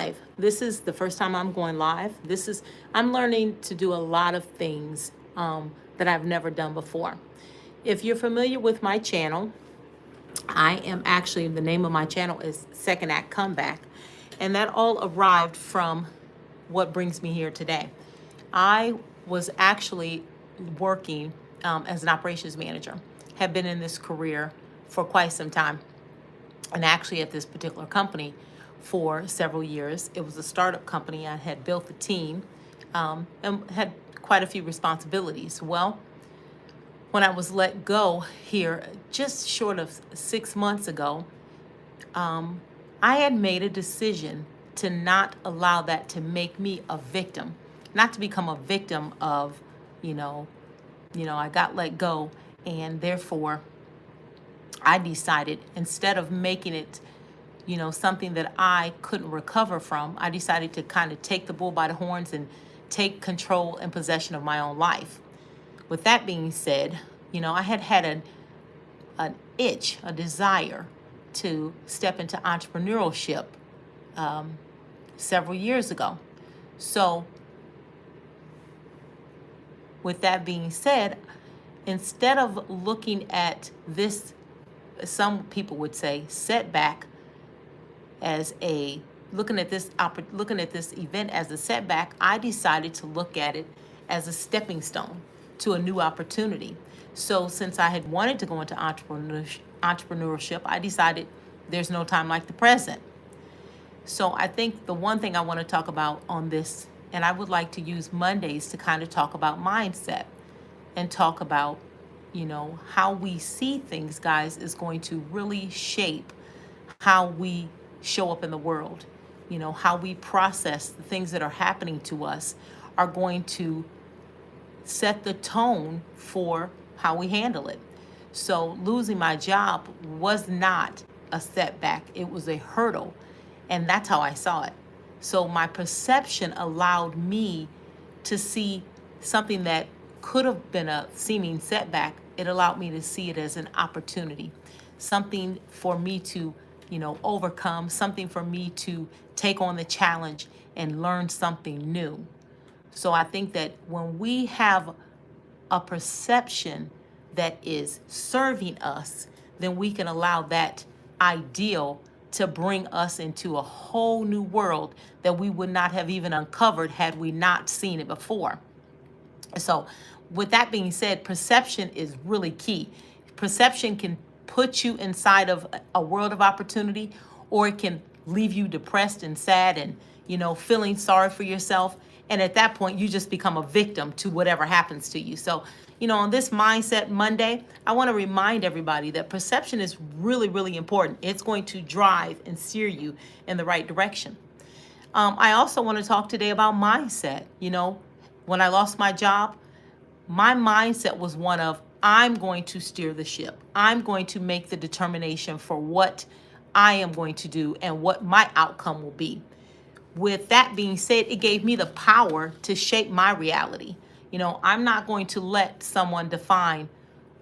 live. This is the first time I'm going live. I'm learning to do a lot of things that I've never done before. If you're familiar with my channel, the name of my channel is Second Act Comeback. And that all arrived from what brings me here today. I was actually working as an operations manager, have been in this career for quite some time, and actually at this particular company for several years. It was a startup company. I had built the team and had quite a few responsibilities. Well, when I was let go here just short of 6 months ago, I had made a decision to not allow that to make me a victim, not to become a victim of, I got let go, and therefore I decided, instead of making it, something that I couldn't recover from, I decided to kind of take the bull by the horns and take control and possession of my own life. With that being said, I had an itch, a desire to step into entrepreneurship several years ago. So with that being said, instead of looking at this, some people would say, setback as looking at this event as a setback, I decided to look at it as a stepping stone to a new opportunity. So since I had wanted to go into entrepreneurship, I decided there's no time like the present. So I think the one thing I want to talk about on this, and I would like to use Mondays to kind of talk about mindset and talk about, how we see things, guys, is going to really shape how we show up in the world. How we process the things that are happening to us are going to set the tone for how we handle it. So losing my job was not a setback. It was a hurdle. And that's how I saw it. So my perception allowed me to see something that could have been a seeming setback. It allowed me to see it as an opportunity, something for me to, overcome, something for me to take on the challenge and learn something new. So I think that when we have a perception that is serving us, then we can allow that ideal to bring us into a whole new world that we would not have even uncovered had we not seen it before. So with that being said, perception is really key. Perception can put you inside of a world of opportunity, or it can leave you depressed and sad and, feeling sorry for yourself. And at that point, you just become a victim to whatever happens to you. So, on this Mindset Monday, I want to remind everybody that perception is really, really important. It's going to drive and steer you in the right direction. I also want to talk today about mindset. When I lost my job, my mindset was one of, I'm going to steer the ship. I'm going to make the determination for what I am going to do and what my outcome will be. With that being said, it gave me the power to shape my reality. I'm not going to let someone define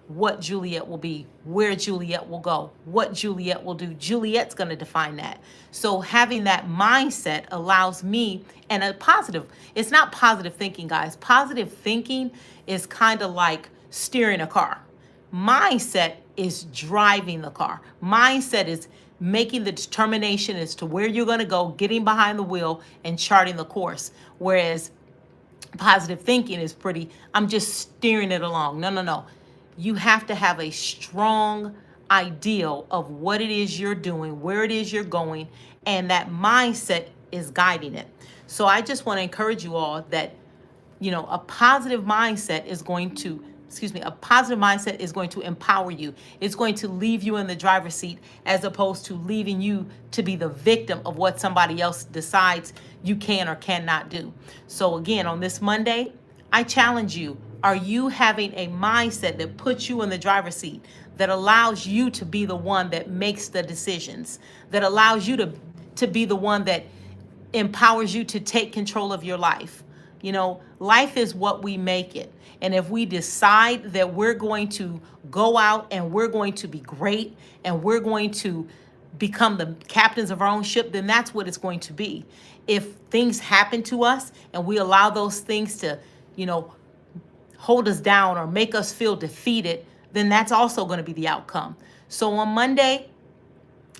what Juliet will be, where Juliet will go, what Juliet will do. Juliet's going to define that. So having that mindset allows me, and it's not positive thinking, guys. Positive thinking is kind of like steering a car. Mindset is driving the car. Mindset is making the determination as to where you're going to go, getting behind the wheel and charting the course. Whereas positive thinking is I'm just steering it along. No. You have to have a strong ideal of what it is you're doing, where it is you're going, and that mindset is guiding it. So I just want to encourage you all that, a positive mindset is going to empower you. It's going to leave you in the driver's seat as opposed to leaving you to be the victim of what somebody else decides you can or cannot do. So again, on this Monday, I challenge you. Are you having a mindset that puts you in the driver's seat, that allows you to be the one that makes the decisions, that allows you to be the one that empowers you to take control of your life? Life is what we make it. And if we decide that we're going to go out and we're going to be great and we're going to become the captains of our own ship, then that's what it's going to be. If things happen to us and we allow those things to, you know, hold us down or make us feel defeated, then that's also going to be the outcome. So on Monday,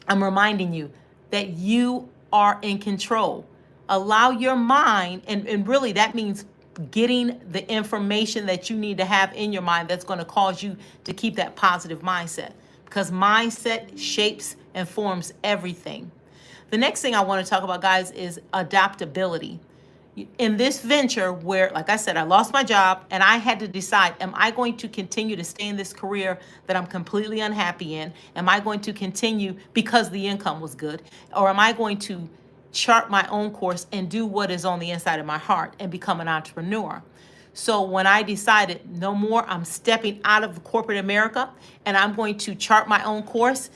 I'm reminding you that you are in control. Allow your mind, and really that means getting the information that you need to have in your mind that's going to cause you to keep that positive mindset, because mindset shapes and forms everything. The next thing I want to talk about, guys, is adaptability. In this venture where, like I said, I lost my job and I had to decide, am I going to continue to stay in this career that I'm completely unhappy in? Am I going to continue because the income was good? Or am I going to chart my own course and do what is on the inside of my heart and become an entrepreneur? So when I decided no more, I'm stepping out of corporate America and I'm going to chart my own course,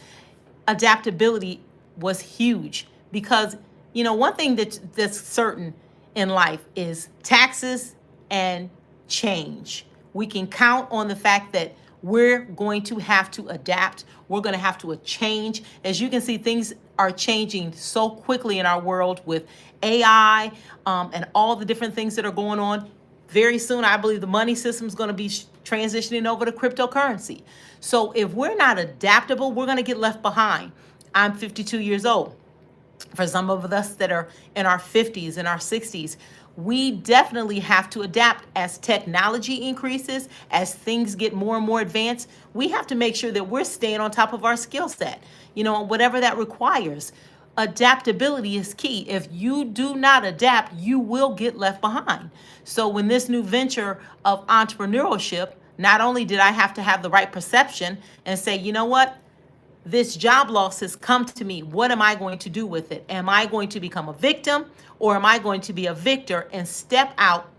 adaptability was huge, because, you know, one thing that's certain in life is taxes and change. We can count on the fact that we're going to have to adapt. We're going to have to change. As you can see, things are changing so quickly in our world with AI, and all the different things that are going on. Very soon, I believe the money system is going to be transitioning over to cryptocurrency. So if we're not adaptable, we're going to get left behind. I'm 52 years old. For some of us that are in our 50s and our 60s, we definitely have to adapt as technology increases, as things get more and more advanced. We have to make sure that we're staying on top of our skill set, you know, whatever that requires. Adaptability is key. If you do not adapt, you will get left behind. So when this new venture of entrepreneurship, not only did I have to have the right perception and say, you know what? This job loss has come to me. What am I going to do with it? Am I going to become a victim, or am I going to be a victor and step out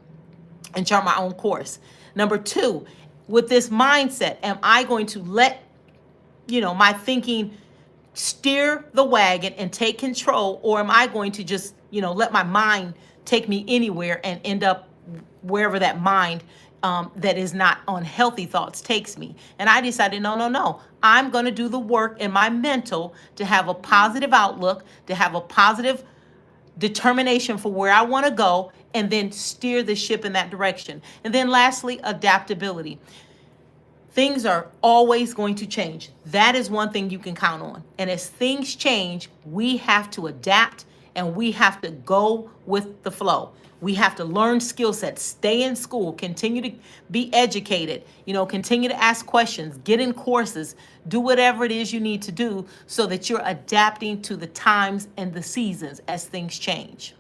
and chart my own course? Number two, with this mindset, am I going to let, you know, my thinking steer the wagon and take control, or am I going to just, you know, let my mind take me anywhere and end up wherever that mind that is not on healthy thoughts takes me? And I decided, no. I'm going to do the work in my mental to have a positive outlook, to have a positive determination for where I want to go, and then steer the ship in that direction. And then lastly, adaptability. Things are always going to change. That is one thing you can count on. And as things change, we have to adapt and we have to go with the flow. We have to learn skill sets, stay in school, continue to be educated, you know, continue to ask questions, get in courses, do whatever it is you need to do so that you're adapting to the times and the seasons as things change.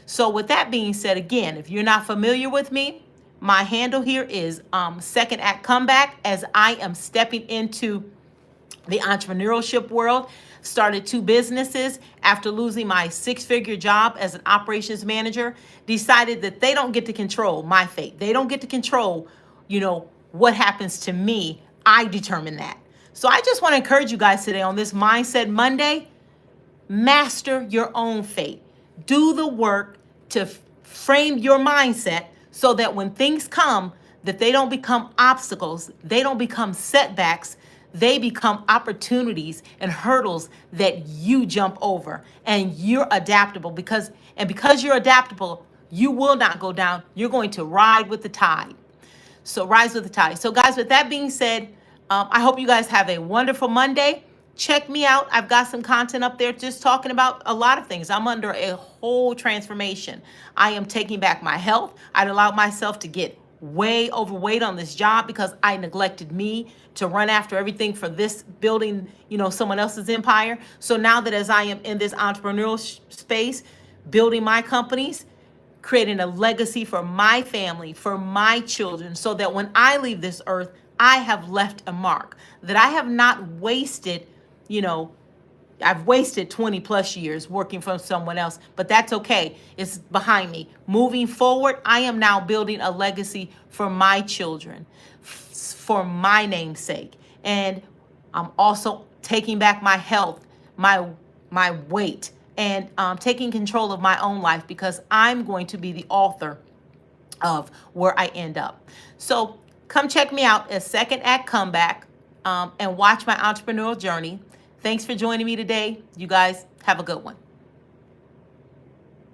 So with that being said, again, if you're not familiar with me, my handle here is Second Act Comeback, as I am stepping into the entrepreneurship world. Started 2 businesses after losing my 6-figure job as an operations manager. Decided that they don't get to control my fate. They don't get to control, you know, what happens to me. I determine that. So I just want to encourage you guys today on this Mindset Monday, master your own fate. Do the work to frame your mindset so that when things come, that they don't become obstacles, they don't become setbacks, they become opportunities and hurdles that you jump over, and you're adaptable because you're adaptable, you will not go down. You're going to ride with the tide. So rise with the tide. So guys, with that being said, I hope you guys have a wonderful Monday. Check me out. I've got some content up there just talking about a lot of things. I'm under a whole transformation. I am taking back my health. I'd allowed myself to get way overweight on this job because I neglected me to run after everything for this building, you know, someone else's empire. So now that as I am in this entrepreneurial space, building my companies, creating a legacy for my family, for my children, so that when I leave this earth, I have left a mark, that I have not wasted, you know, I've wasted 20 plus years working for someone else, but that's okay. It's behind me. Moving forward, I am now building a legacy for my children, for my namesake. And I'm also taking back my health, my weight, and taking control of my own life, because I'm going to be the author of where I end up. So come check me out at Second Act Comeback and watch my entrepreneurial journey. Thanks for joining me today. You guys have a good one.